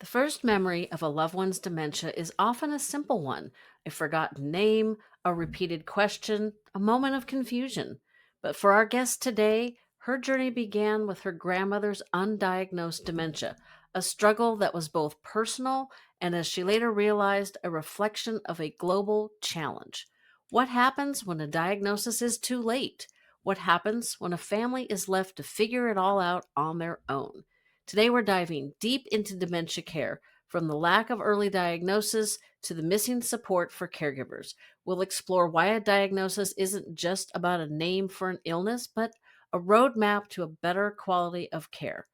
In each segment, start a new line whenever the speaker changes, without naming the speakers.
The first memory of a loved one's dementia is often a simple one: a forgotten name, a repeated question, a moment of confusion. But for our guest today, her journey began with her grandmother's undiagnosed dementia, a struggle that was both personal and, as she later realized, a reflection of a global challenge. What happens when a diagnosis is too late? What happens when a family is left to figure it all out on their own? Today, we're diving deep into dementia care, from the lack of early diagnosis to the missing support for caregivers. We'll explore why a diagnosis isn't just about a name for an illness, but a roadmap to a better quality of care.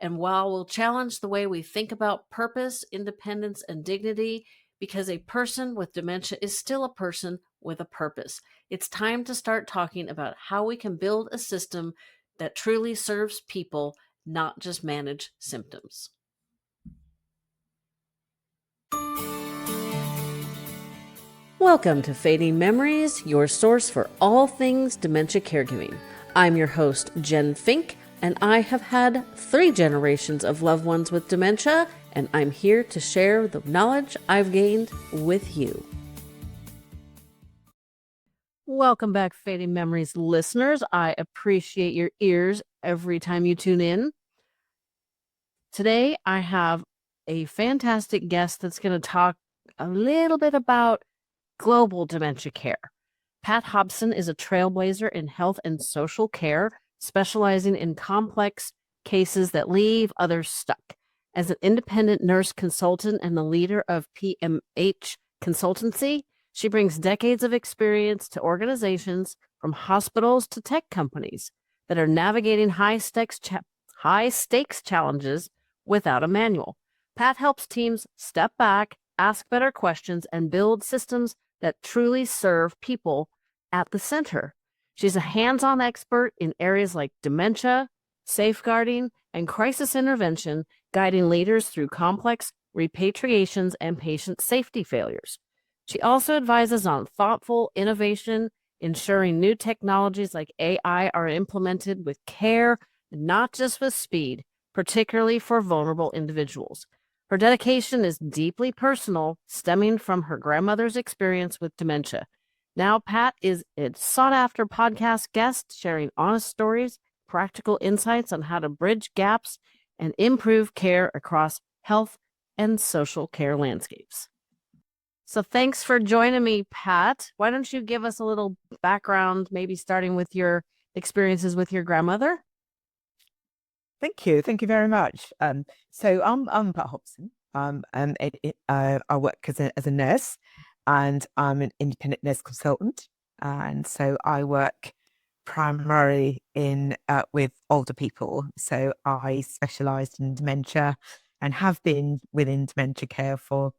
And while we'll challenge the way we think about purpose, independence, and dignity, because a person with dementia is still a person with a purpose, it's time to start talking about how we can build a system that truly serves people, not just manage symptoms. Welcome to Fading Memories, your source for all things dementia caregiving. I'm your host, Jen Fink, and I have had 3 generations of loved ones with dementia, and I'm here to share the knowledge I've gained with you. Welcome back, Fading Memories listeners. I appreciate your ears every time you tune in. Today, I have a fantastic guest that's going to talk a little bit about global dementia care. Pat Hobson is a trailblazer in health and social care, specializing in complex cases that leave others stuck. As an independent nurse consultant and the leader of PMH Consultancy, she brings decades of experience to organizations from hospitals to tech companies that are navigating high-stakes challenges without a manual. Pat helps teams step back, ask better questions, and build systems that truly serve people at the center. She's a hands-on expert in areas like dementia, safeguarding, and crisis intervention, guiding leaders through complex repatriations and patient safety failures. She also advises on thoughtful innovation, ensuring new technologies like AI are implemented with care, not just with speed, particularly for vulnerable individuals. Her dedication is deeply personal, stemming from her grandmother's experience with dementia. Now, Pat is a sought-after podcast guest, sharing honest stories, practical insights on how to bridge gaps and improve care across health and social care landscapes. So thanks for joining me, Pat. Why don't you give us a little background, maybe starting with your experiences with your grandmother?
Thank you. Thank you very much. So I'm Pat Hobson. And I work as a nurse, and I'm an independent nurse consultant. And so I work primarily in with older people. So I specialised in dementia and have been within dementia care for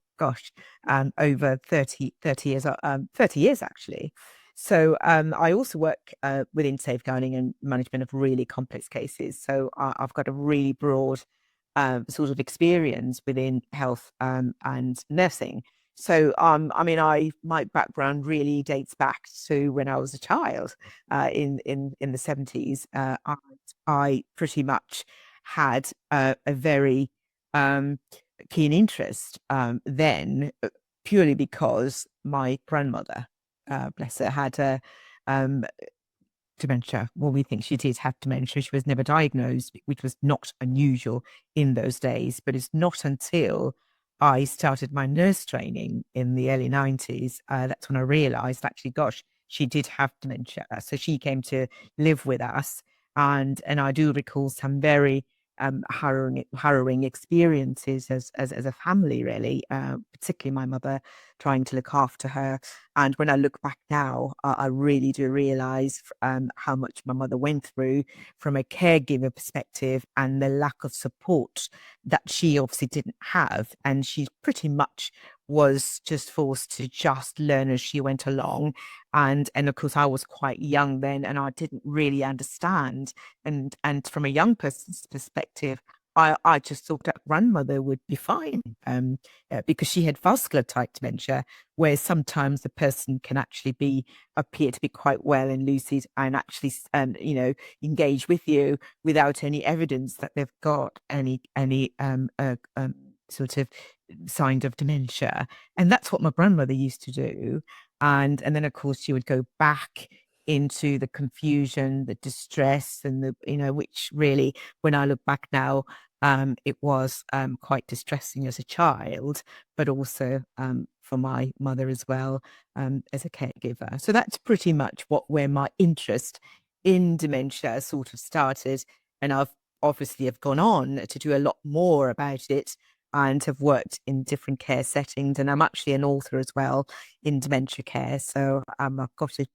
over 30 years, 30 years actually. So I also work within safeguarding and management of really complex cases. So I've got a really broad sort of experience within health and nursing. So my background really dates back to when I was a child in the 70s. I pretty much had a very keen interest then, purely because my grandmother, bless her, had dementia. Well, we think she did have dementia. She was never diagnosed, which was not unusual in those days. But it's not until I started my nurse training in the early 90s, that's when I realized, actually, gosh, she did have dementia. So she came to live with us. And I do recall some very harrowing experiences as a family, really, particularly my mother trying to look after her. And when I look back now, I really do realize how much my mother went through from a caregiver perspective, and the lack of support that she obviously didn't have. And she pretty much was just forced to just learn as she went along. And of course, I was quite young then, and I didn't really understand. And from a young person's perspective, I just thought that grandmother would be fine, because she had vascular type dementia, where sometimes the person can actually appear to be quite well and lucid and actually, engage with you without any evidence that they've got any sort of signs of dementia. And that's what my grandmother used to do. And then of course she would go back into the confusion, the distress, and the, which really, when I look back now, it was quite distressing as a child, but also for my mother as well, as a caregiver. So that's pretty much where my interest in dementia sort of started. And I've obviously have gone on to do a lot more about it and have worked in different care settings. And I'm actually an author as well in dementia care. So I've got a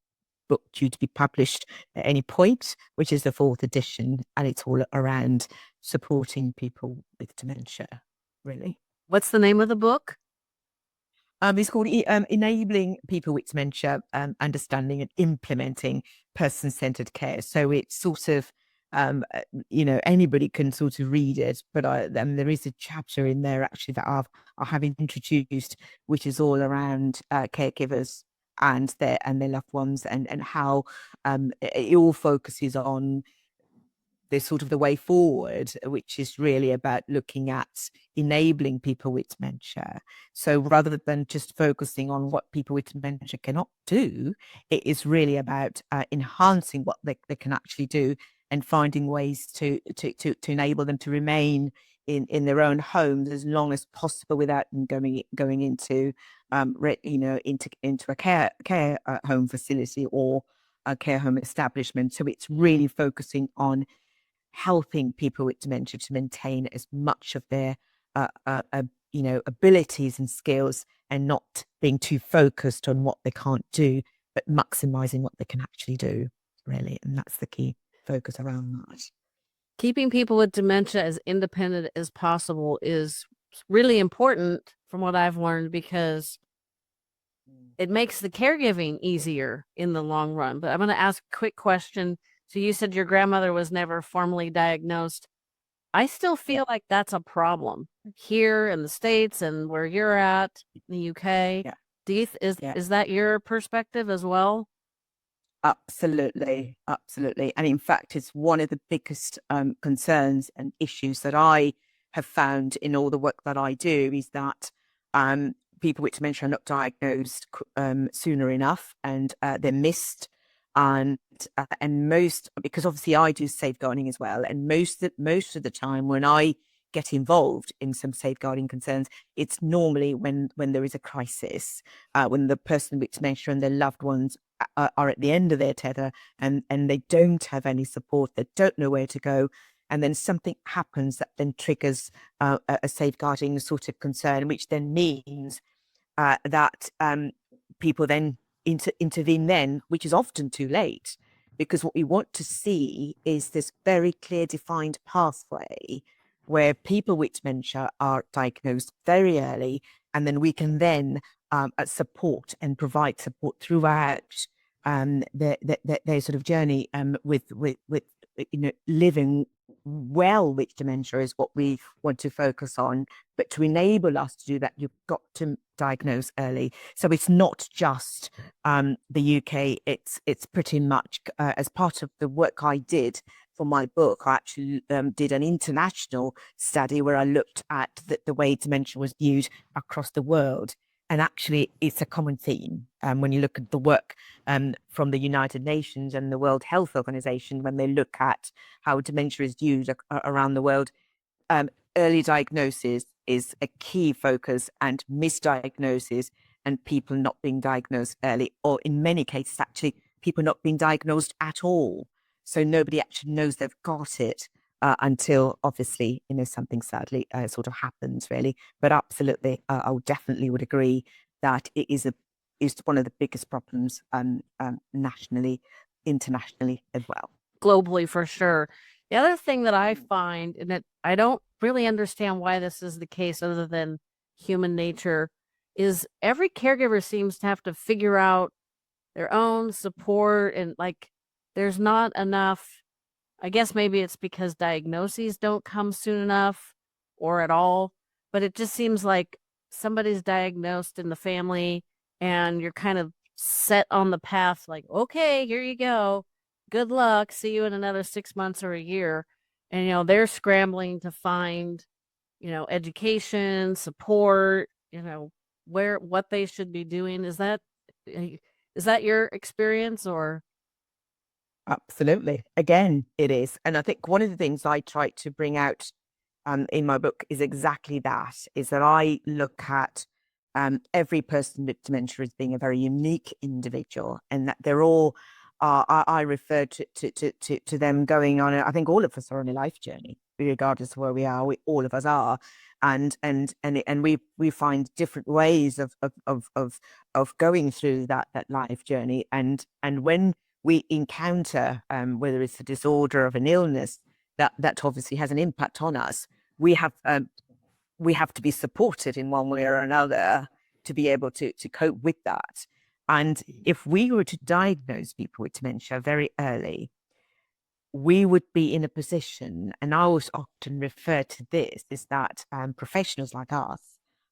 book due to be published at any point, which is the fourth edition, and it's all around supporting people with dementia, really.
What's the name of the book?
It's called Enabling People with Dementia, Understanding and Implementing Person-Centered Care. So it's sort of, anybody can sort of read it, but there is a chapter in there actually that I have introduced, which is all around caregivers and their loved ones, and how it all focuses on the sort of the way forward, which is really about looking at enabling people with dementia. So rather than just focusing on what people with dementia cannot do, it is really about enhancing what they can actually do and finding ways to enable them to remain in their own homes as long as possible without them going into into a care home facility or a care home establishment. So it's really focusing on helping people with dementia to maintain as much of their abilities and skills, and not being too focused on what they can't do, but maximizing what they can actually do, really. And that's the key focus around that.
Keeping people with dementia as independent as possible is really important from what I've learned, because it makes the caregiving easier in the long run. But I'm going to ask a quick question. So you said your grandmother was never formally diagnosed. I still
Yeah,
feel like that's a problem here in the States and where you're at in the UK.
yeah,
Is
yeah.
is that your perspective as well?
Absolutely, absolutely. And in fact, it's one of the biggest concerns and issues that I have found in all the work that I do, is that people with dementia are not diagnosed sooner enough, and they're missed. And most, because obviously I do safeguarding as well, and most of the time when I get involved in some safeguarding concerns, it's normally when there is a crisis, when the person with dementia and their loved ones are at the end of their tether, and they don't have any support, they don't know where to go, and then something happens that then triggers a safeguarding sort of concern, which then means that people then intervene then, which is often too late, because what we want to see is this very clear defined pathway where people with dementia are diagnosed very early, and then we can then support and provide support throughout their sort of journey with living well with dementia is what we want to focus on. But to enable us to do that, you've got to diagnose early. So it's not just the UK. It's pretty much as part of the work I did for my book. I actually did an international study where I looked at the way dementia was viewed across the world. And actually, it's a common theme when you look at the work from the United Nations and the World Health Organization, when they look at how dementia is viewed around the world. Early diagnosis is a key focus, and misdiagnosis and people not being diagnosed early, or in many cases, actually, people not being diagnosed at all. So nobody actually knows they've got it until obviously, something sadly sort of happens, really. But absolutely, I definitely would agree that it is one of the biggest problems nationally, internationally as well.
Globally, for sure. The other thing that I find, and that I don't really understand why this is the case other than human nature, is every caregiver seems to have to figure out their own support, and like there's not enough. I guess maybe it's because diagnoses don't come soon enough or at all, but it just seems like somebody's diagnosed in the family and you're kind of set on the path, like, okay, here you go. Good luck. See you in another 6 months or a year. And, they're scrambling to find education, support, what they should be doing. Is that your experience or?
Absolutely. Again, it is. And I think one of the things I try to bring out in my book is exactly that, is that I look at every person with dementia as being a very unique individual, and that they're all, I refer to them going on, I think all of us are on a life journey, regardless of where we are, all of us are. And we find different ways of going through that life journey. And when we encounter, whether it's a disorder of an illness, that obviously has an impact on us. We have to be supported in one way or another to be able to cope with that. And if we were to diagnose people with dementia very early, we would be in a position, and I always often refer to this, is that professionals like us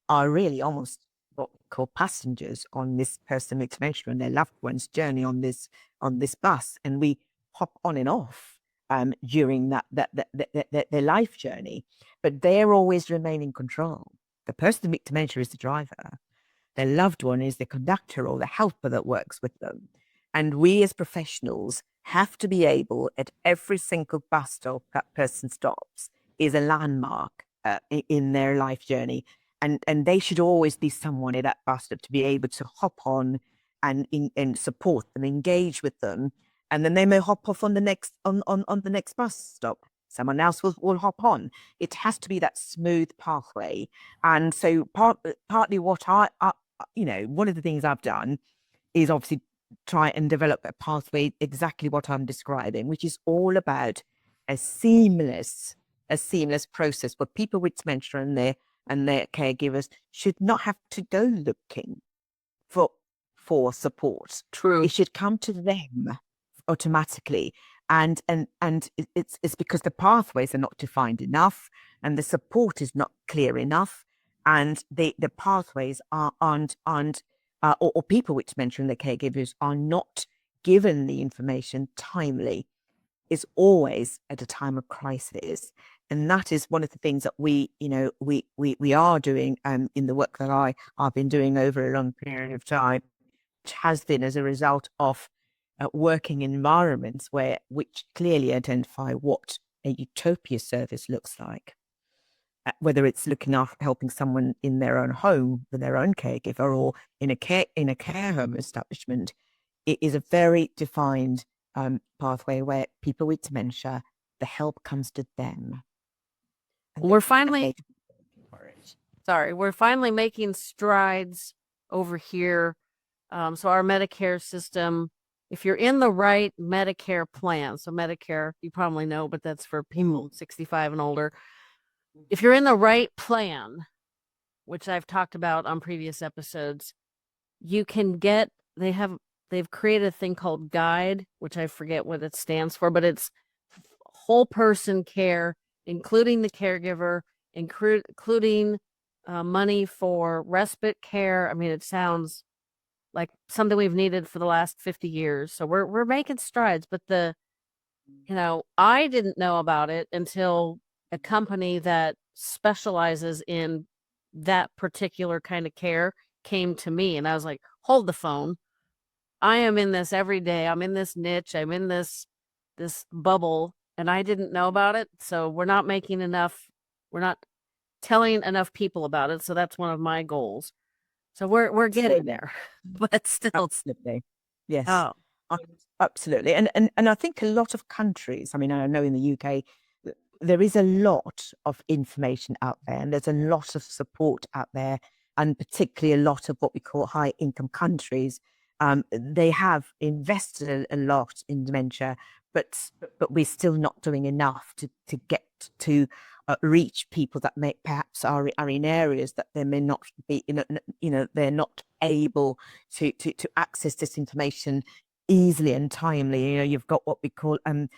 are really almost what we call passengers on this person with dementia and their loved ones' journey on this bus, and we hop on and off during their life journey, but they're always remain in control. The person with dementia is the driver. Their loved one is the conductor or the helper that works with them. And we as professionals have to be able, at every single bus stop that person stops, is a landmark in their life journey. And they should always be someone at that bus stop to be able to hop on and support them, engage with them. And then they may hop off on the next bus stop. Someone else will hop on. It has to be that smooth pathway. And so partly what one of the things I've done is obviously try and develop a pathway exactly what I'm describing, which is all about a seamless process where people with dementia and their caregivers should not have to go looking for support.
True.
It should come to them automatically. And it's because the pathways are not defined enough and the support is not clear enough, and the pathways aren't or people with dementia and their caregivers are not given the information timely, is always at a time of crisis. And that is one of the things that we are doing in the work that I've been doing over a long period of time, which has been as a result of working in environments which clearly identify what a utopia service looks like. Whether it's looking after helping someone in their own home with their own caregiver or in a care home establishment, it is a very defined pathway where people with dementia, the help comes to them.
We're finally we're finally making strides over here. So our Medicare system, if you're in the right Medicare plan, so Medicare, you probably know, but that's for people 65 and older. If you're in the right plan, which I've talked about on previous episodes, you can get, they've created a thing called Guide, which I forget what it stands for, but it's whole person care, including the caregiver, including money for respite care. I mean, it sounds like something we've needed for the last 50 years. So we're making strides, but I didn't know about it until a company that specializes in that particular kind of care came to me, and I was like, hold the phone. I am in this every day. I'm in this niche. I'm in this bubble, and I didn't know about it. So we're not telling enough people about it. So that's one of my goals. So we're getting there, but still.
Absolutely. Yes.
Oh,
Absolutely. And I think a lot of countries, I mean, I know in the UK, there is a lot of information out there and there's a lot of support out there, and particularly a lot of what we call high income countries. They have invested a lot in dementia, but we're still not doing enough to get to reach people that may perhaps are in areas that they may not be, they're not able to access this information easily and timely. You've got what we call a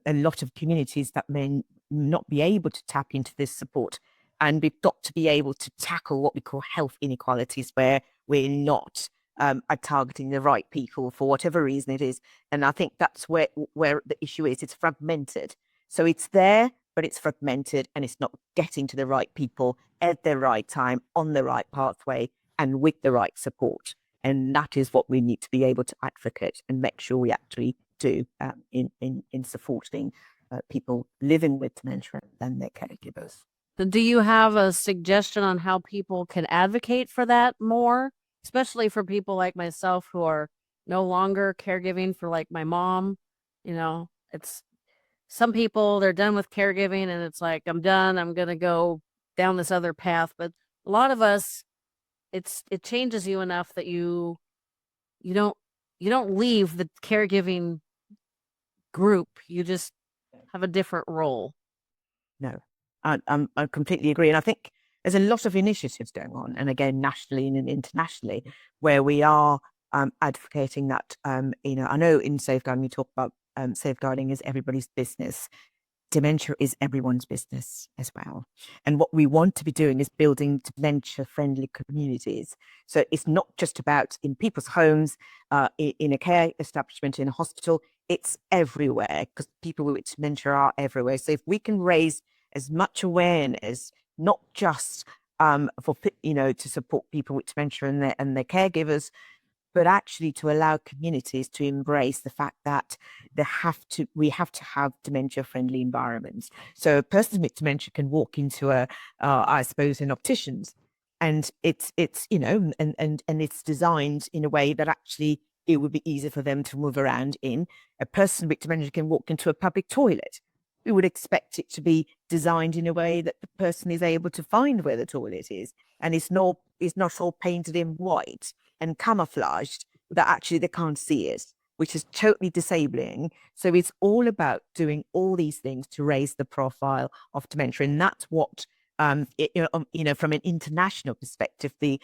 lot of communities that may not be able to tap into this support, and we've got to be able to tackle what we call health inequalities where we're not are targeting the right people for whatever reason it is. And I think that's where the issue is. It's fragmented, so it's there, but it's fragmented and it's not getting to the right people at the right time, on the right pathway, and with the right support. And that is what we need to be able to advocate and make sure we actually do in supporting people living with dementia and their caregivers.
Do you have a suggestion on how people can advocate for that more, especially for people like myself who are no longer caregiving for like my mom? It's some people, they're done with caregiving and it's like, I'm done, I'm going to go down this other path. But a lot of us, it changes you enough that you don't you don't leave the caregiving group. You just have a different role.
No, I completely agree. And I think there's a lot of initiatives going on, and again, nationally and internationally, where we are advocating that, I know in safeguarding, we talk about safeguarding is everybody's business. Dementia is everyone's business as well. And what we want to be doing is building dementia friendly communities. So it's not just about in people's homes, in a care establishment, in a hospital, it's everywhere because people with dementia are everywhere. So if we can raise as much awareness, not just for to support people with dementia and their caregivers, but actually to allow communities to embrace the fact that we have to have dementia friendly environments. So a person with dementia can walk into I suppose, an optician's, and it's and it's designed in a way that actually it would be easier for them to move around in. A person with dementia can walk into a public toilet. We would expect it to be designed in a way that the person is able to find where the toilet is, and it's not all painted in white and camouflaged that actually they can't see it, which is totally disabling. So it's all about doing all these things to raise the profile of dementia, and that's what from an international perspective, the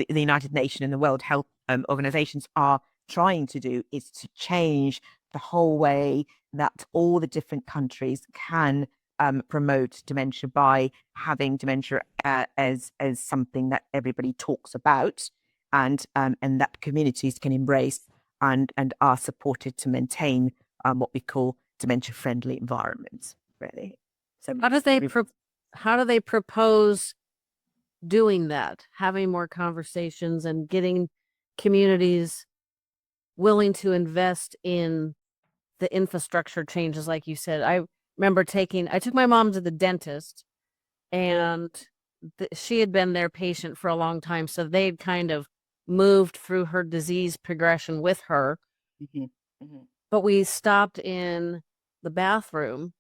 United Nations and the World Health organizations are trying to do is to change the whole way that all the different countries can promote dementia by having dementia as something that everybody talks about, and that communities can embrace and are supported to maintain what we call dementia friendly environments, really. So
How do they propose doing that, having more conversations and getting communities willing to invest in the infrastructure changes? Like you said, I remember I took my mom to the dentist, and she had been their patient for a long time, so they'd kind of moved through her disease progression with her.
Mm-hmm. Mm-hmm.
But we stopped in the bathroom,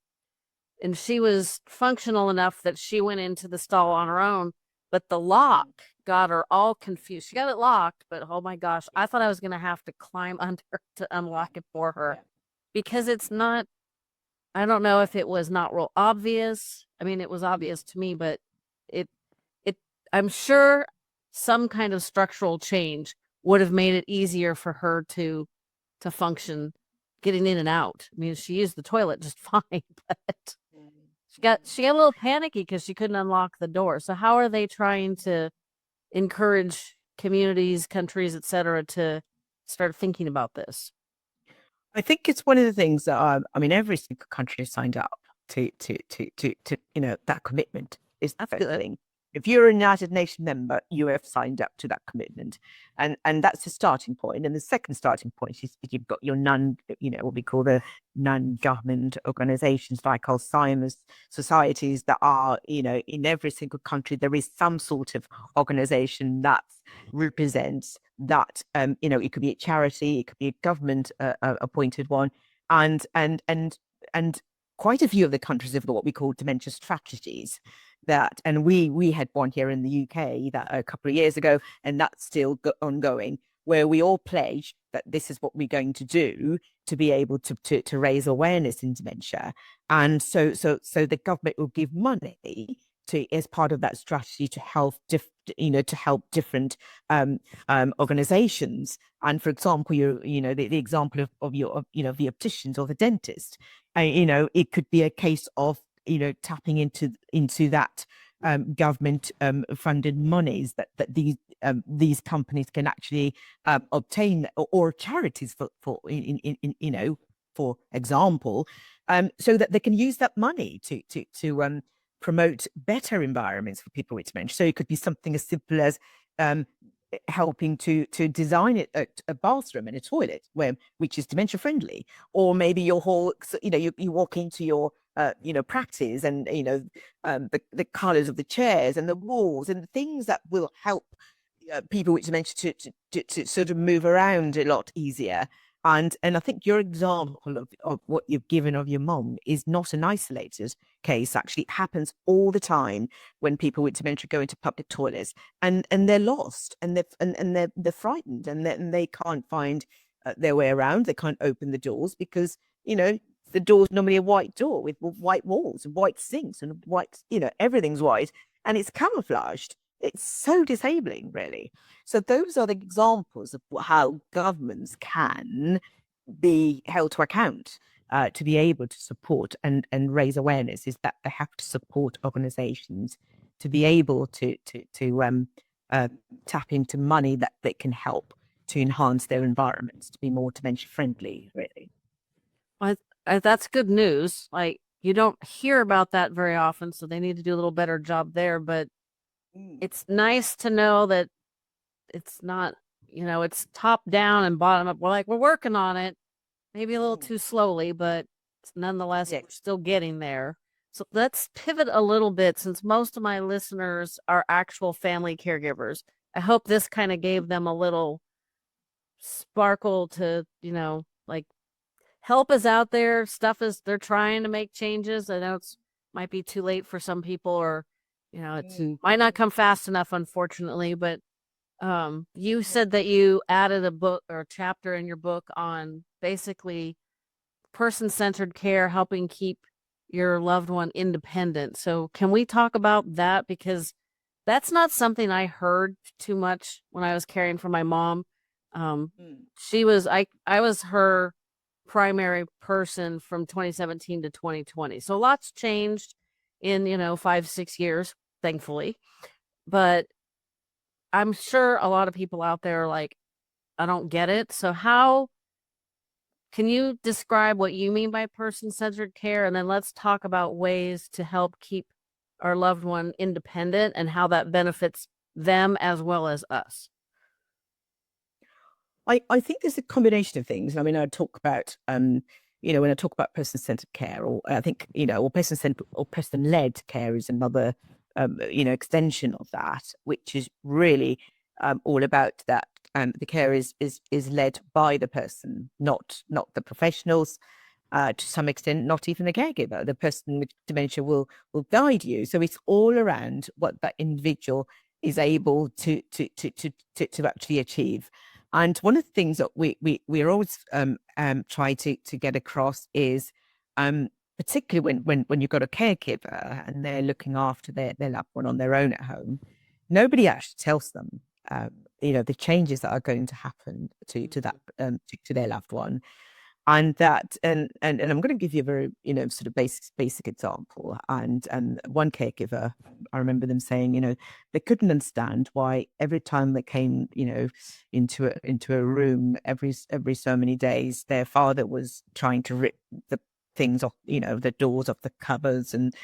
and she was functional enough that she went into the stall on her own, but the lock got her all confused. She got it locked, but oh my gosh, I thought I was going to have to climb under to unlock it for her, because it's not, I don't know if it was not real obvious. I mean, it was obvious to me, but it it I'm sure some kind of structural change would have made it easier for her to function getting in and out. I mean, she used the toilet just fine, but she got a little panicky because she couldn't unlock the door. So how are they trying to encourage communities, countries, etc., to start thinking about this?
I think it's one of the things that every single country has signed up to that commitment. Is that's the thing. If you're a United Nations member, you have signed up to that commitment, and that's the starting point. And the second starting point is you've got your what we call the non-government organizations like Alzheimer's societies that are, in every single country there is some sort of organization that represents that. It could be a charity, it could be a government appointed one, and quite a few of the countries have got what we call dementia strategies. And we had one here in the UK that a couple of years ago, and that's still ongoing, where we all pledge that this is what we're going to do to be able to raise awareness in dementia. And so the government will give money as part of that strategy to help different organizations. And for example, the example of the opticians or the dentist, it could be a case of tapping into that government funded monies that these companies can actually obtain, or charities for for example, so that they can use that money to promote better environments for people with dementia. So it could be something as simple as um, helping to design it a bathroom and a toilet which is dementia friendly, or maybe your whole, you walk into your practice, and the colors of the chairs and the walls and the things that will help people with dementia to sort of move around a lot easier. And I think your example of what you've given of your mom is not an isolated case. Actually, it happens all the time when people with dementia go into public toilets, and they're lost, and they're frightened, and they can't find their way around. They can't open the doors because the door's normally a white door with white walls and white sinks and white, everything's white, and it's camouflaged. It's so disabling, really. So those are the examples of how governments can be held to account, to be able to support and raise awareness, is that they have to support organizations to be able to tap into money that can help to enhance their environments to be more dementia friendly, really.
Well, that's good news. Like, you don't hear about that very often, so they need to do a little better job there. But
Mm,
it's nice to know that it's not, it's top down and bottom up. We're working on it, maybe a little
mm.
too slowly, but nonetheless,
Yeah.
we're still getting there. So let's pivot a little bit, since most of my listeners are actual family caregivers. I hope this kind of gave them a little sparkle to, like, help is out there. Stuff is, they're trying to make changes. I know it's might be too late for some people, or, it's
Mm.
might not come fast enough, unfortunately. But you said that you added a book or a chapter in your book on basically person-centered care, helping keep your loved one independent. So can we talk about that? Because that's not something I heard too much when I was caring for my mom. Um,
Mm.
I was her primary person from 2017 to 2020. So lots changed in, 5, 6 years, thankfully. But I'm sure a lot of people out there are like, I don't get it. So how can you describe what you mean by person-centered care? And then let's talk about ways to help keep our loved one independent and how that benefits them as well as us.
I think there's a combination of things. I mean, I talk about when I talk about person-centered care, or I think, or person-centered or person-led care is another extension of that, which is really all about that. The care is led by the person, not the professionals, to some extent, not even the caregiver. The person with dementia will guide you. So it's all around what that individual is able to actually achieve. And one of the things that we're always trying to get across is, particularly when you've got a caregiver and they're looking after their loved one on their own at home, nobody actually tells them the changes that are going to happen to that to their loved one. And that and I'm going to give you a very sort of basic example. And one caregiver, I remember them saying, they couldn't understand why every time they came into a room every so many days, their father was trying to rip the things off, the doors of the cupboards, and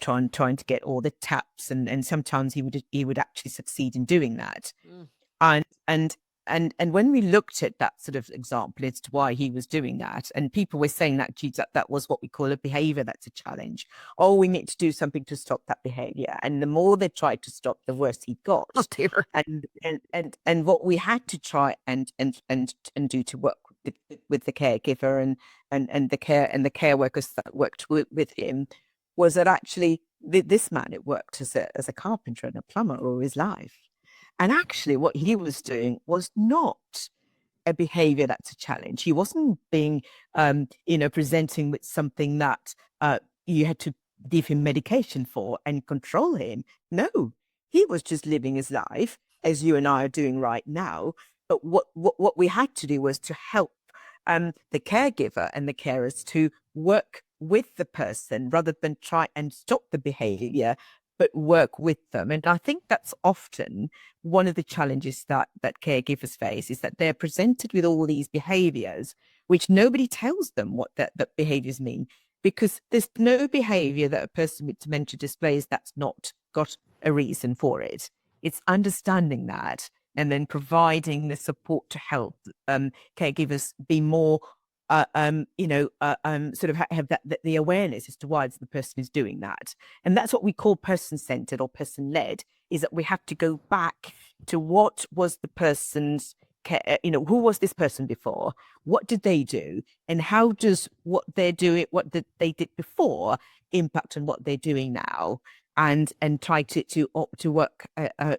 trying to get all the taps, and sometimes he would actually succeed in doing that.
Mm.
And and and and when we looked at that sort of example as to why he was doing that, and people were saying that, geez, that was what we call a behavior that's a challenge. Oh, we need to do something to stop that behavior. And the more they tried to stop, the worse he
Oh
got.
dear.
And what we had to try and do to work with the caregiver and the care workers that worked with him, was that actually this man had worked as a carpenter and a plumber all his life. And actually, what he was doing was not a behavior that's a challenge. He wasn't being, presenting with something that you had to give him medication for and control him. No, he was just living his life as you and I are doing right now. But what we had to do was to help the caregiver and the carers to work with the person rather than try and stop the behavior, but work with them. And I think that's often one of the challenges that caregivers face, is that they're presented with all these behaviors which nobody tells them what that behaviors mean, because there's no behavior that a person with dementia displays that's not got a reason for it. It's understanding that and then providing the support to help caregivers be more sort of have that the awareness as to why the person is doing that. And that's what we call person-centered or person-led, is that we have to go back to what was the person's, who was this person before? What did they do? And how does what they're doing, they did before, impact on what they're doing now? And try to work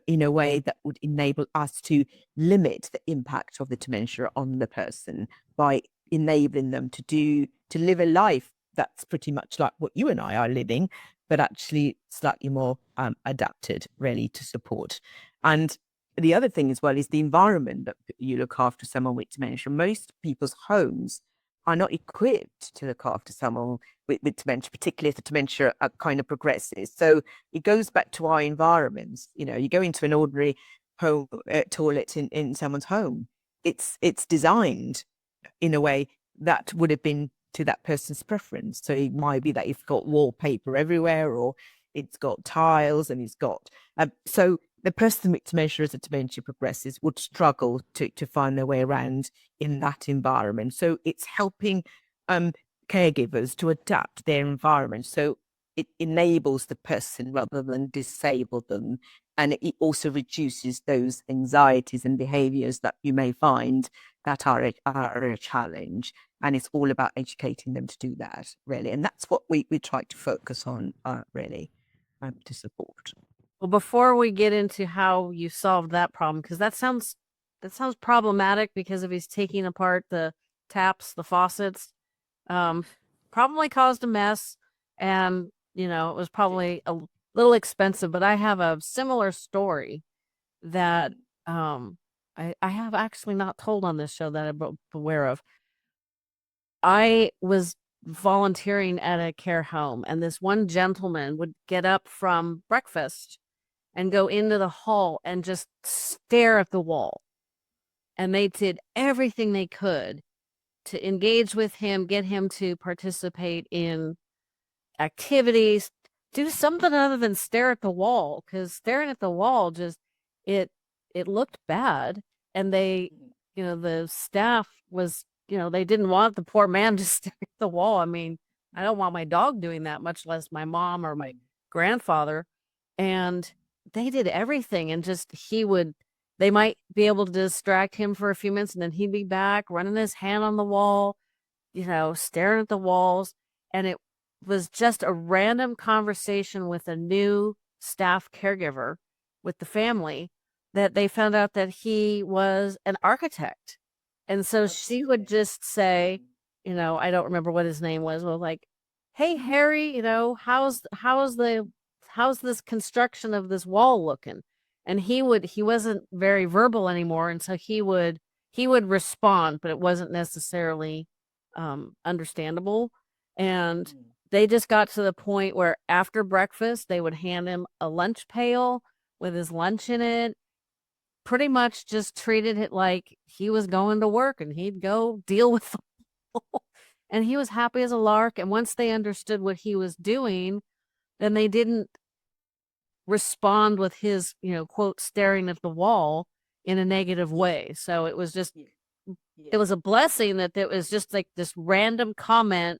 in a way that would enable us to limit the impact of the dementia on the person by enabling them to live a life that's pretty much like what you and I are living, but actually slightly more adapted, really, to support. And the other thing as well is the environment that you look after someone with dementia. Most people's homes are not equipped to look after someone with dementia, particularly if the dementia kind of progresses. So it goes back to our environments. You go into an ordinary home toilet in someone's home. It's designed in a way that would have been to that person's preference. So it might be that it's got wallpaper everywhere, or it's got tiles, and it's got so the person with dementia, as the dementia progresses, would struggle to find their way around in that environment. So it's helping caregivers to adapt their environment, so it enables the person rather than disable them. And it also reduces those anxieties and behaviors that you may find that are a challenge. And it's all about educating them to do that, really. And that's what we try to focus on, really, to support.
Well, before we get into how you solved that problem, because that sounds problematic, because if he's taking apart the taps, the faucets, probably caused a mess, and it was probably a little expensive. But I have a similar story that I have actually not told on this show that I'm aware of. I was volunteering at a care home, and this one gentleman would get up from breakfast and go into the hall and just stare at the wall. And they did everything they could to engage with him, get him to participate in activities, do something other than stare at the wall, because staring at the wall just it looked bad. And they, the staff was, they didn't want the poor man to stare at the wall. I mean, I don't want my dog doing that, much less my mom or my grandfather. And they did everything, and just they might be able to distract him for a few minutes, and then he'd be back running his hand on the wall, staring at the walls. And it was just a random conversation with a new staff caregiver with the family that they found out that he was an architect. And so she would just say, I don't remember what his name was, well, like, "Hey, Harry, how's this construction of this wall looking?" And he wasn't very verbal anymore, and so he would respond, but it wasn't necessarily understandable. And they just got to the point where after breakfast they would hand him a lunch pail with his lunch in it, pretty much just treated it like he was going to work, and he'd go deal with them. And he was happy as a lark. And once they understood what he was doing, then they didn't respond with his, quote, staring at the wall in a negative way. So it was just, it was a blessing that it was just like this random comment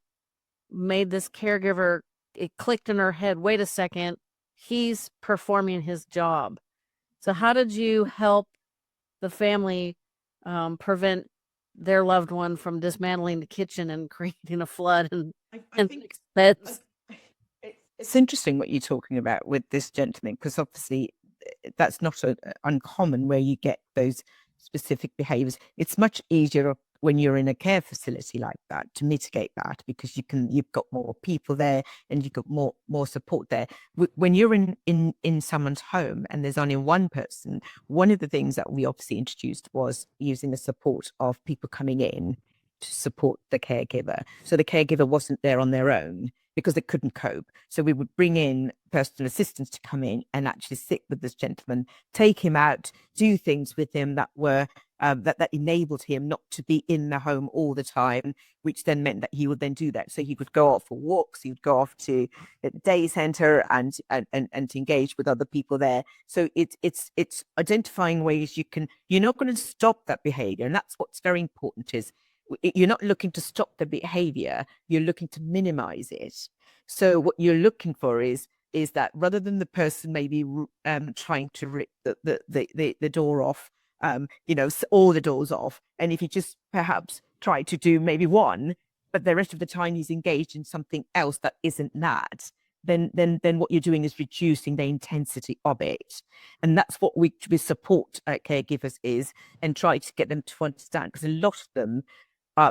made this caregiver, it clicked in her head, wait a second, he's performing his job. So how did you help the family prevent their loved one from dismantling the kitchen and creating a flood and that's
It's interesting what you're talking about with this gentleman, because obviously that's not uncommon where you get those specific behaviors. It's much easier when you're in a care facility like that to mitigate that, because you've got more people there and you've got more support there. When you're in someone's home and there's only one person, one of the things that we obviously introduced was using the support of people coming in to support the caregiver. So the caregiver wasn't there on their own. because they couldn't cope. So we would bring in personal assistants to come in and actually sit with this gentleman, take him out, do things with him that were that enabled him not to be in the home all the time, which then meant that he would then do that. So he would go off for walks, he would go off to the day center and to engage with other people there. So it's identifying ways you're not going to stop that behavior, and that's what's very important is you're not looking to stop the behavior, you're looking to minimize it. So what you're looking for is that rather than the person maybe trying to rip the door off, all the doors off, and if you just perhaps try to do maybe one, but the rest of the time he's engaged in something else that isn't that, then what you're doing is reducing the intensity of it. And that's what we support caregivers is, and try to get them to understand, because a lot of them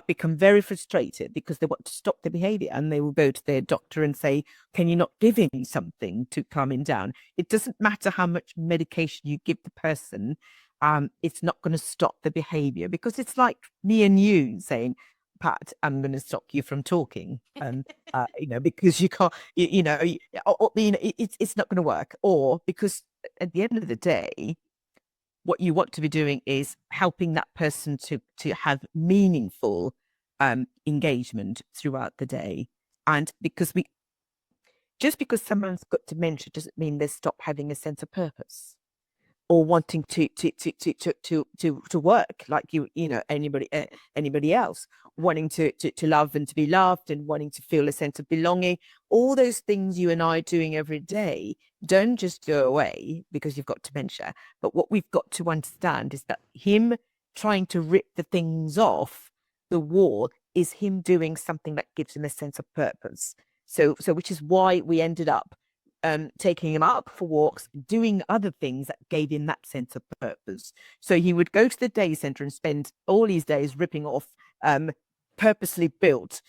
become very frustrated because they want to stop the behavior, and they will go to their doctor and say, can you not give him something to calm him down? It doesn't matter how much medication you give the person. It's not going to stop the behavior, because it's like me and you saying, Pat, I'm going to stop you from talking. Because you can't, it's not going to work. Or because at the end of the day, what you want to be doing is helping that person to have meaningful engagement throughout the day. And just because someone's got dementia doesn't mean they stop having a sense of purpose or wanting to work like anybody else, wanting to love and to be loved, and wanting to feel a sense of belonging. All those things you and I are doing every day don't just go away because you've got dementia. But what we've got to understand is that him trying to rip the things off the wall is him doing something that gives him a sense of purpose. So which is why we ended up taking him up for walks, doing other things that gave him that sense of purpose. So he would go to the day center and spend all these days ripping off purposely built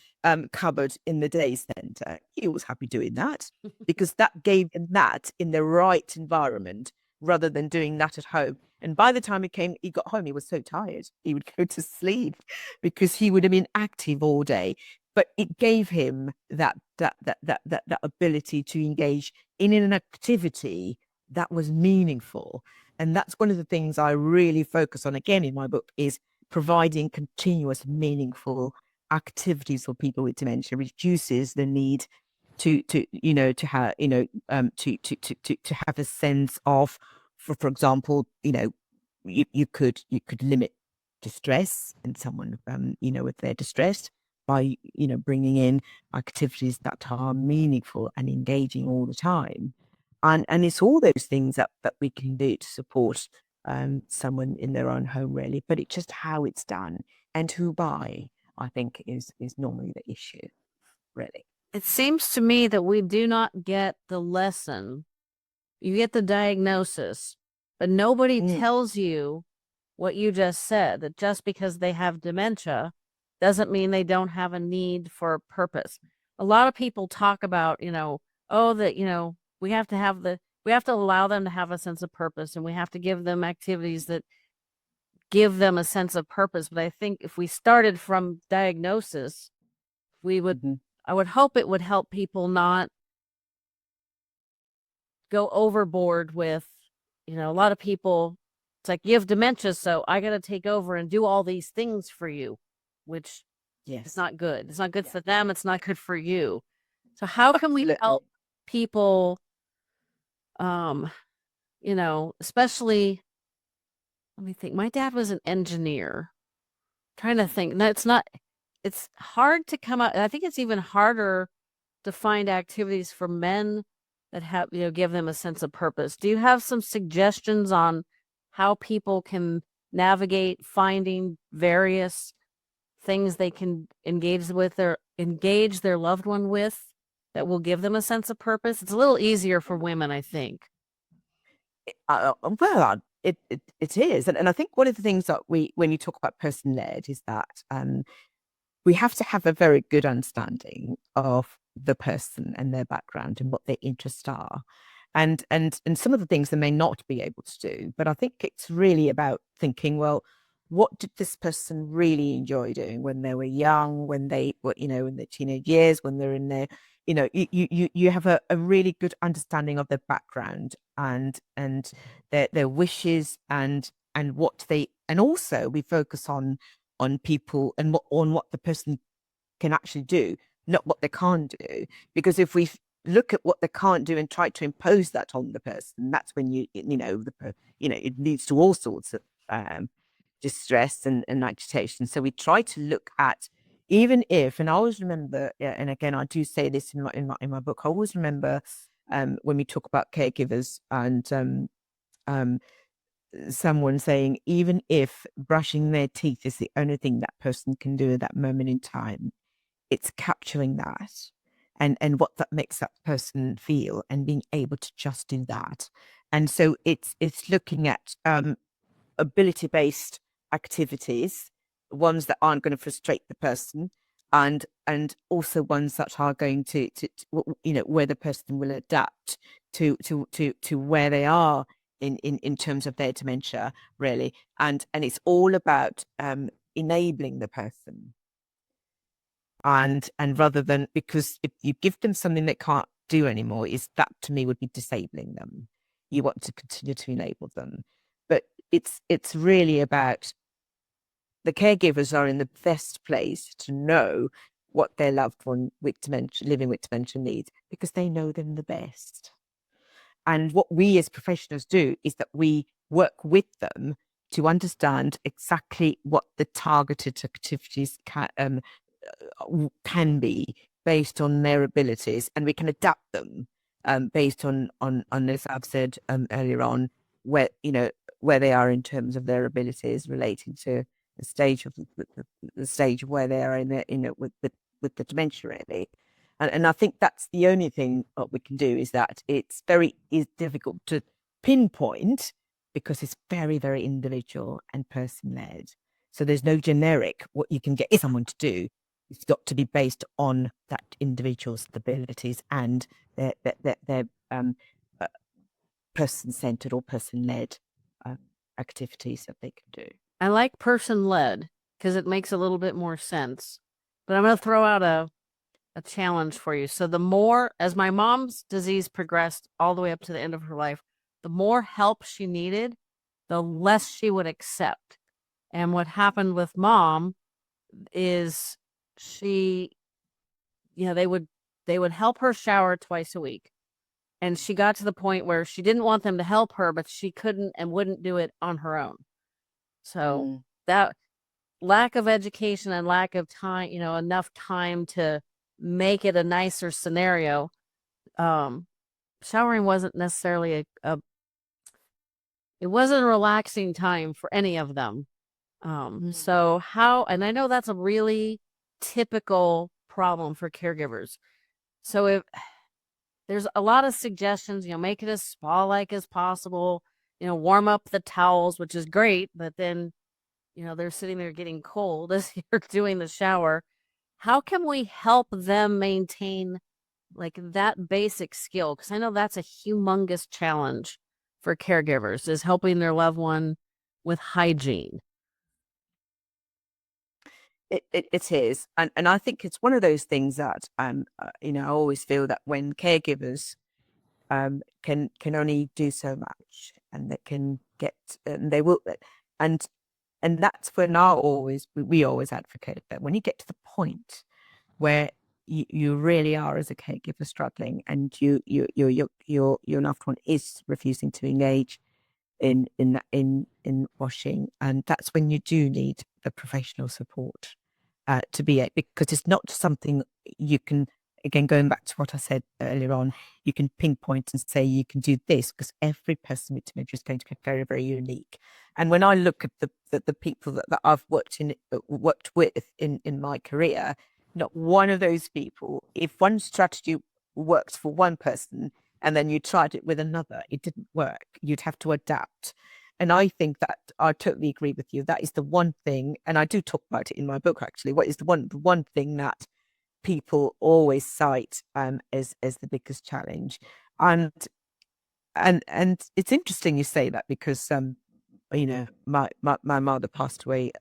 cupboard in the day center. He was happy doing that because that gave him that in the right environment rather than doing that at home. And by the time he got home, he was so tired, he would go to sleep because he would have been active all day. But it gave him that ability to engage in an activity that was meaningful. And that's one of the things I really focus on again in my book, is providing continuous, meaningful activities for people with dementia. Reduces the need to have to have a sense of, for example, you could limit distress in someone if they're distressed by bringing in activities that are meaningful and engaging all the time. And it's all those things that we can do to support someone in their own home, really. But it's just how it's done and who by, I think, is normally the issue, really.
It seems to me that we do not get the lesson. You get the diagnosis, but nobody tells you what you just said, that just because they have dementia doesn't mean they don't have a need for a purpose. A lot of people talk about, we have to allow them to have a sense of purpose, and we have to give them activities that give them a sense of purpose. But I think if we started from diagnosis, I would hope it would help people not go overboard with, a lot of people, it's like, you have dementia, so I got to take over and do all these things for you, which is not good. It's not good for them. It's not good for you. So how can we help people, especially, let me think. My dad was an engineer. Trying to think. No, it's hard to come out. I think it's even harder to find activities for men that have, give them a sense of purpose. Do you have some suggestions on how people can navigate finding various things they can engage with or engage their loved one with that will give them a sense of purpose? It's a little easier for women, I think.
Well, it is. And I think one of the things that when you talk about person-led, is that we have to have a very good understanding of the person and their background and what their interests are. And some of the things they may not be able to do. But I think it's really about thinking, well, what did this person really enjoy doing when they were young, when they were, in their teenage years, when they're in their you have a really good understanding of their background and their wishes and what they, and also we focus on people and on what the person can actually do, not what they can't do. Because if we look at what they can't do and try to impose that on the person, that's when it leads to all sorts of distress and agitation. So we try to look at, even if, and I always remember, yeah, and again I do say this in my book, I always remember when we talk about caregivers and um, someone saying, even if brushing their teeth is the only thing that person can do at that moment in time, it's capturing that and what that makes that person feel and being able to just do that. And so it's looking at ability based activities, ones that aren't going to frustrate the person, and also ones that are going to where the person will adapt to where they are in terms of their dementia, really. And it's all about enabling the person, and rather than, because if you give them something they can't do anymore, is that to me would be disabling them. You want to continue to enable them, but it's really about, the caregivers are in the best place to know what their loved one with dementia, living with dementia, needs, because they know them the best. And what we as professionals do is that we work with them to understand exactly what the targeted activities can be based on their abilities, and we can adapt them based on as I've said earlier on, where where they are in terms of their abilities relating to the stage of the stage of where they are in the with the dementia, really. And I think that's the only thing we can do, is that is difficult to pinpoint, because it's very, very individual and person led. So there's no generic what you can get someone to do. It's got to be based on that individual's abilities and their uh, person centered or person led uh, activities that they can do.
I like person led because it makes a little bit more sense. But I'm going to throw out a challenge for you. So, the more, as my mom's disease progressed all the way up to the end of her life, the more help she needed, the less she would accept. And what happened with mom is she, they would help her shower twice a week. And she got to the point where she didn't want them to help her, but she couldn't and wouldn't do it on her own. So
Mm.
that lack of education and lack of time, enough time to make it a nicer scenario. Showering wasn't necessarily it wasn't a relaxing time for any of them. So how, and I know that's a really typical problem for caregivers. So if there's a lot of suggestions, make it as spa-like as possible, warm up the towels, which is great, but then, they're sitting there getting cold as you're doing the shower. How can we help them maintain like that basic skill? Because I know that's a humongous challenge for caregivers, is helping their loved one with hygiene.
It is, and I think it's one of those things that I always feel that when caregivers can only do so much, and they can get, and they will, and and that's when we always advocate that when you get to the point where you really are, as a caregiver, struggling, and your loved one is refusing to engage in washing, and that's when you do need the professional support to be it, because it's not something you can, again, going back to what I said earlier on, you can pinpoint and say you can do this, because every person with dementia is going to be very, very unique. And when I look at the people that I've worked with in my career, not one of those people, if one strategy works for one person and then you tried it with another, it didn't work. You'd have to adapt. And I think that I totally agree with you. That is the one thing, and I do talk about it in my book, actually. What is the one thing that people always cite as the biggest challenge? And and it's interesting you say that, because my mother passed away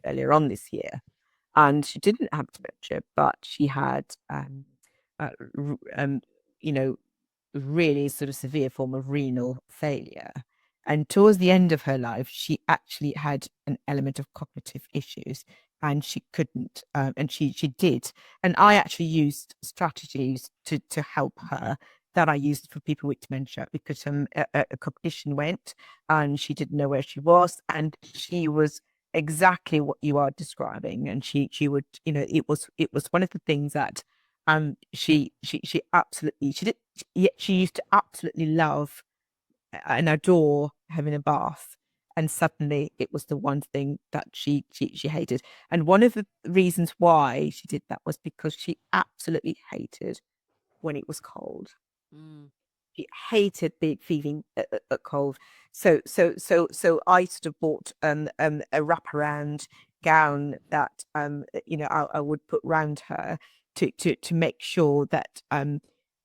earlier on this year, and she didn't have dementia, but she had you know, really sort of severe form of renal failure. And towards the end of her life, she actually had an element of cognitive issues, and she couldn't, and she did. And I actually used strategies to help her that I used for people with dementia, because a cognition went, and she didn't know where she was, and she was exactly what you are describing. And she would, it was one of the things that she absolutely, she did, yet she used to absolutely love and adore having a bath, and suddenly it was the one thing that she hated. And one of the reasons why she did that was because she absolutely hated when it was cold.
Mm.
She hated being feeling cold. So I sort of bought a wraparound gown that I would put round her to make sure that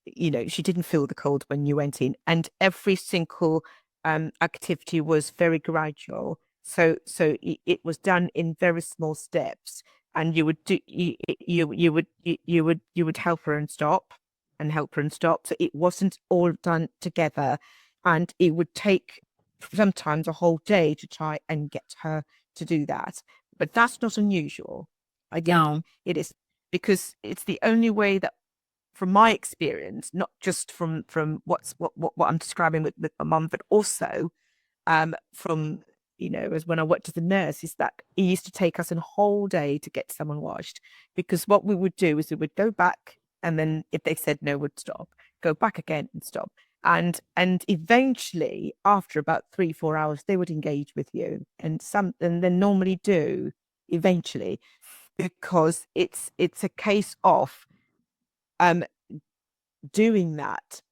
she didn't feel the cold when you went in. And every single activity was very gradual. So it was done in very small steps, and you would do you would help her and stop, and help her and stop. So it wasn't all done together. And it would take sometimes a whole day to try and get her to do that. But that's not unusual. I think
No.
it is, because it's the only way that, from my experience, not just from what I'm describing with my mum, but also from as when I worked as a nurse, is that it used to take us a whole day to get someone washed, because what we would do is we would go back, and then if they said no, we'd stop, go back again and stop. And eventually, after about 3-4 hours, they would engage with you, and they normally do eventually, because it's a case of um doing that,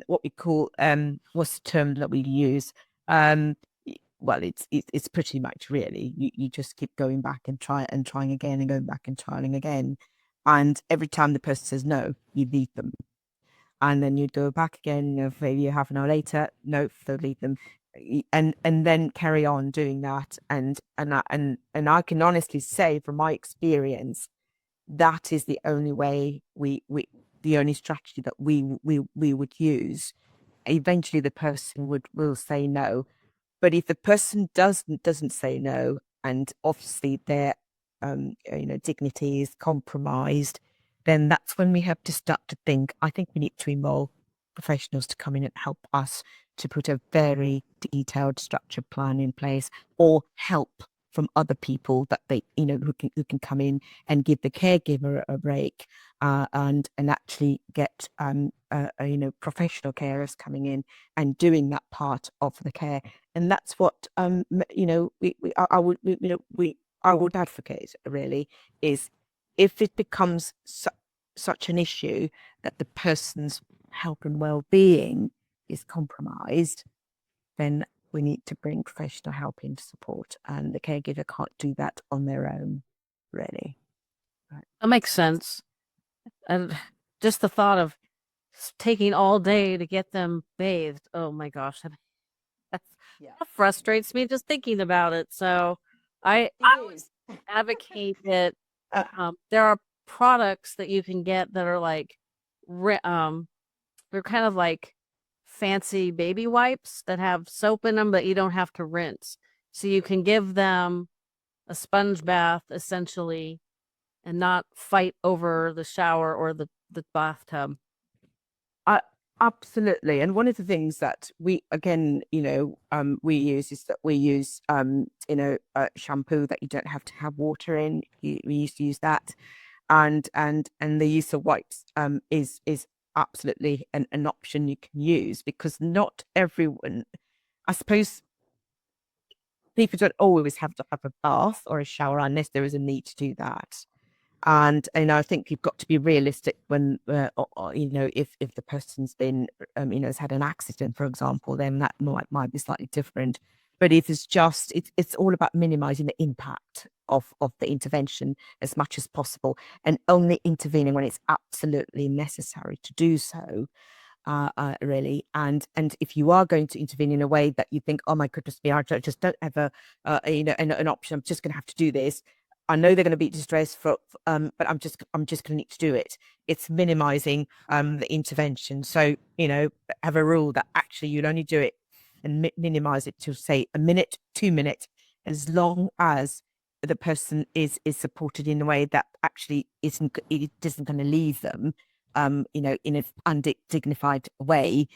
what we call, what's the term that we use? Um, well, it's pretty much, really, you just keep going back and trying again, and going back and trying again. And every time the person says no, you leave them. And then you'd go back again, maybe half an hour later, no, don't leave them. And then carry on doing that. And I can honestly say, from my experience, that is the only way the only strategy that we would use. Eventually the person will say no. But if the person doesn't say no, and obviously their dignity is compromised, then that's when we have to start to think, I think we need to involve professionals to come in and help us to put a very detailed structured plan in place, or help from other people that they, who can come in and give the caregiver a break, and actually get professional carers coming in and doing that part of the care. And that's what I would advocate, really, is, if it becomes such an issue that the person's health and well-being is compromised, then we need to bring professional help in to support, and the caregiver can't do that on their own, really. Right.
That makes sense. And just the thought of taking all day to get them bathed. Oh my gosh, that
Yeah,
that frustrates me just thinking about it. So
it
I would
is.
advocate that
uh,
there are products that you can get that are like they're kind of like fancy baby wipes that have soap in them, but you don't have to rinse. So you can give them a sponge bath essentially and not fight over the shower or the bathtub.
I, Absolutely. And one of the things that we, again, we use, is that we use, shampoo that you don't have to have water in. We used to use that. And the use of wipes is absolutely an option you can use, because not everyone, I suppose, people don't always have to have a bath or a shower unless there is a need to do that. And I think you've got to be realistic when, if the person's been, has had an accident, for example, then that might be slightly different. But if it's all about minimizing the impact of the intervention as much as possible, and only intervening when it's absolutely necessary to do so. Really. And if you are going to intervene in a way that you think, oh my goodness me, I just don't have an option, I'm just going to have to do this, I know they're going to be distressed but I'm just going to need to do it. It's minimizing the intervention. So, have a rule that actually you'll only do it and minimize it to say a minute, 2 minutes, as long as the person is supported in a way that actually isn't going to leave them, in an undignified way.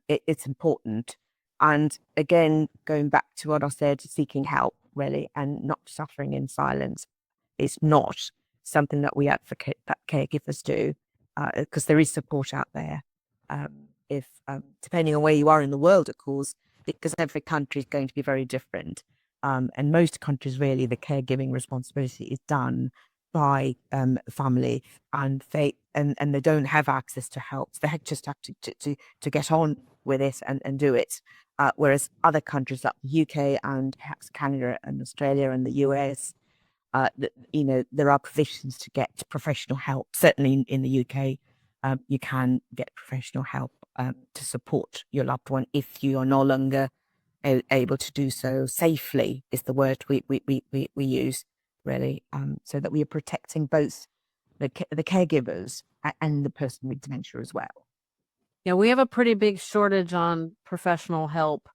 It's important. And again, going back to what I said, seeking help really, and not suffering in silence is not something that we advocate that caregivers do, because there is support out there. If depending on where you are in the world, of course, because every country is going to be very different. And most countries, really, the caregiving responsibility is done by family, and they don't have access to help. So they just have to get on with it and do it. Whereas other countries like the UK and perhaps Canada and Australia and the US, there are provisions to get professional help. Certainly in the UK, you can get professional help to support your loved one if you are no longer able to do so safely, is the word we use, really, so that we are protecting both the caregivers and the person with dementia as well.
Yeah, we have a pretty big shortage on professional help.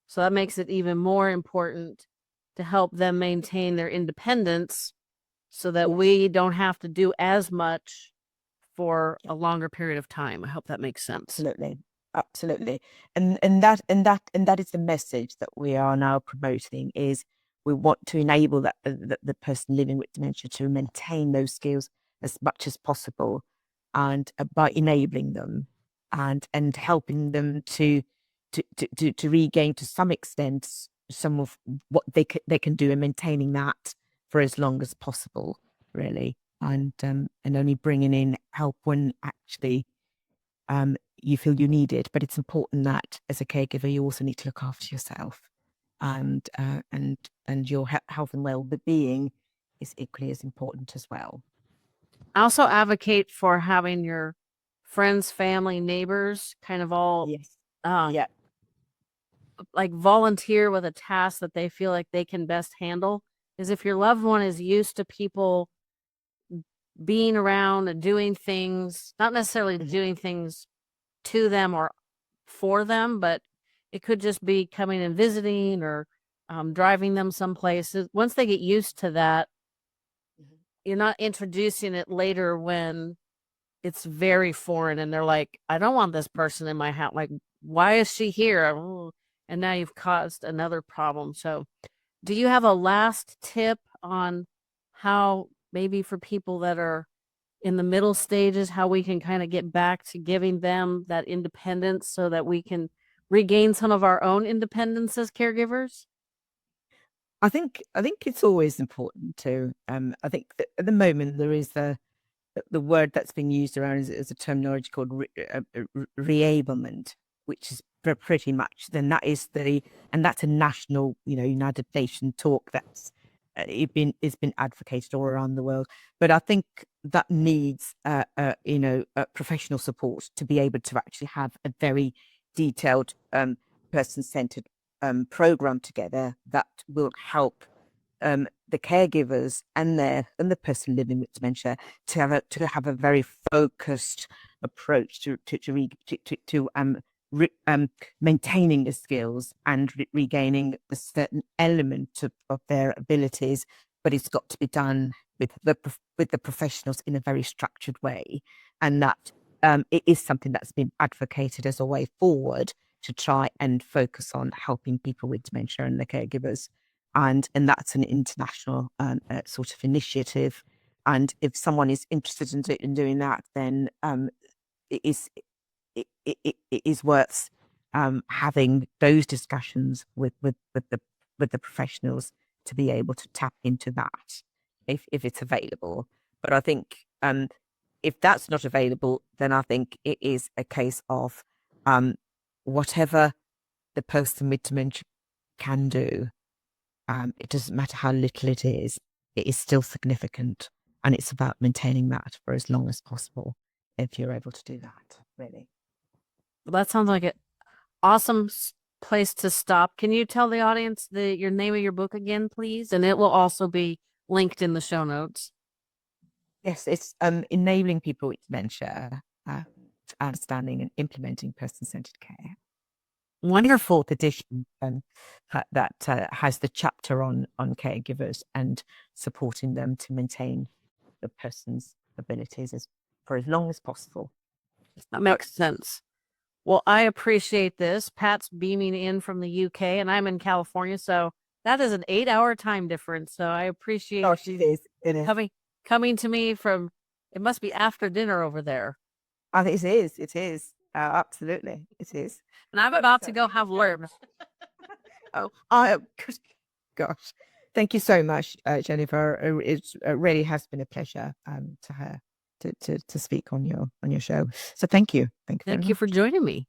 So that makes it even more important to help them maintain their independence so that we don't have to do as much for a longer period of time. I hope that makes sense.
Absolutely. Absolutely. And that is the message that we are now promoting, is we want to enable the person living with dementia to maintain those skills as much as possible, and by enabling them and helping them to regain to some extent some of what they can do, and maintaining that for as long as possible, really, and only bringing in help when actually you feel you need it. But it's important that as a caregiver, you also need to look after yourself, and your health and well-being is equally as important as well.
I also advocate for having your friends, family, neighbors kind of all
Yes.
uh,
Yeah.
like volunteer with a task that they feel like they can best handle. Is if your loved one is used to people being around and doing things, not necessarily doing things to them or for them, but it could just be coming and visiting or driving them someplace. Once they get used to that, you're not introducing it later when it's very foreign and they're like, I don't want this person in my house. Like, why is she here? Oh, and now you've caused another problem. So, do you have a last tip on how maybe for people that are in the middle stages, how we can kind of get back to giving them that independence so that we can regain some of our own independence as caregivers?
I think it's always important to. I think that at the moment there is the word that's being used around is a terminology called reablement, which is pretty much then that is and that's a national, United Nations talk that's it's been advocated all around the world. But I think that needs professional support to be able to actually have a very detailed person-centered program together that will help the caregivers and the person living with dementia to have a very focused approach to maintaining the skills and regaining a certain element of their abilities, but it's got to be done with the professionals in a very structured way, and that it is something that's been advocated as a way forward to try and focus on helping people with dementia and the caregivers, and that's an international sort of initiative. And if someone is interested in doing that, then it is it is worth having those discussions with the professionals to be able to tap into that if it's available. But I think if that's not available, then I think it is a case of whatever the person with dementia can do. It doesn't matter how little it is still significant. And it's about maintaining that for as long as possible if you're able to do that, really.
Well, that sounds like an awesome place to stop. Can you tell the audience your name of your book again, please? And it will also be linked in the show notes.
Yes, it's enabling people with dementia to understanding and implementing person-centered care. Wonderful edition that has the chapter on caregivers and supporting them to maintain the person's abilities for as long as possible.
That makes sense. Well, I appreciate this. Pat's beaming in from the UK and I'm in California, so that is an 8-hour time difference. So I appreciate
it is. It is.
coming to me from, it must be after dinner over there.
It is. It is. Absolutely. It is.
And I'm about to go have lunch.
Oh, gosh. Thank you so much, Jennifer. It really has been a pleasure to speak on your show. So thank you.
Thank you for joining me.